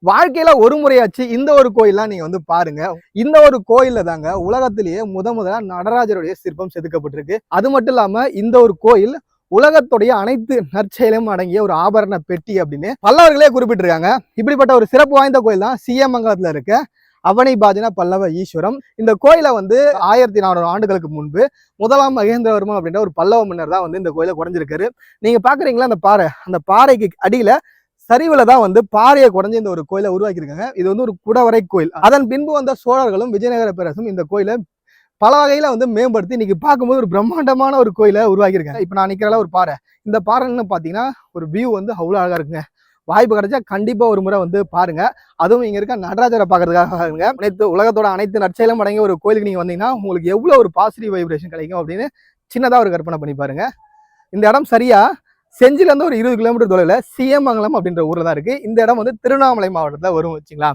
வாழ்க்கையில ஒரு முறையாச்சு இந்த ஒரு கோயிலாம் நீங்க வந்து பாருங்க. இந்த ஒரு கோயில்ல தாங்க உலகத்திலேயே முதலா நடராஜருடைய சிற்பம் செதுக்கப்பட்டிருக்கு. அது மட்டும் இல்லாம இந்த ஒரு கோயில் உலகத்துடைய அனைத்து நற்செயலும் அடங்கிய ஒரு ஆபரண பெட்டி அப்படின்னு பல்லவர்களே குறிப்பிட்டிருக்காங்க. இப்படிப்பட்ட ஒரு சிறப்பு வாய்ந்த கோயில் தான் சீயமங்கலத்துல இருக்க அவனி பாஜன பல்லவ ஈஸ்வரம். இந்த கோயிலை வந்து 1400 ஆண்டுகளுக்கு முன்பு முதலாம் மகேந்திரவர்மன் அப்படின்ற ஒரு பல்லவ மன்னர் தான் வந்து இந்த கோயிலை குறைஞ்சிருக்காரு. நீங்க பாக்குறீங்களா அந்த பாறை, அந்த பாறைக்கு அடியில சரிவுல தான் வந்து பாறையை குறைஞ்சு இந்த ஒரு கோயிலை உருவாக்கியிருக்காங்க. இது வந்து ஒரு குடவரை கோயில். அதன் பின்பு வந்த சோழர்களும் விஜயநகர பேரரசும் இந்த கோயிலை பல வகையில வந்து மேம்படுத்தி இன்னைக்கு பார்க்கும்போது ஒரு பிரம்மாண்டமான ஒரு கோயிலை உருவாக்கியிருக்காங்க. இப்ப நான் நிக்கிறல ஒரு பாறை, இந்த பாறைன்னு பாத்தீங்கன்னா ஒரு வியூ வந்து அவ்வளவு அழகா இருக்குங்க. வாய்ப்பு கிடைச்சா கண்டிப்பா ஒரு முறை வந்து பாருங்க. அதுவும் இங்க இருக்க நடராஜரை பாக்குறதுக்காக அனைத்து உலகத்தோட அனைத்து நற்செயலும் அடங்கிய ஒரு கோயிலுக்கு நீங்க வந்தீங்கன்னா உங்களுக்கு எவ்வளவு ஒரு பாசிட்டிவ் வைப்ரேஷன் கிடைக்கும் அப்படின்னு சின்னதா ஒரு கற்பனை பண்ணி பாருங்க. இந்த இடம் சரியா செஞ்சில இருந்து ஒரு 20 கிலோமீட்டர் தொலைவில் சீயமங்கலம் அப்படின்ற ஊர்ல தான் இருக்கு. இந்த இடம் வந்து திருவண்ணாமலை மாவட்டத்துல வரும் வச்சுங்களா.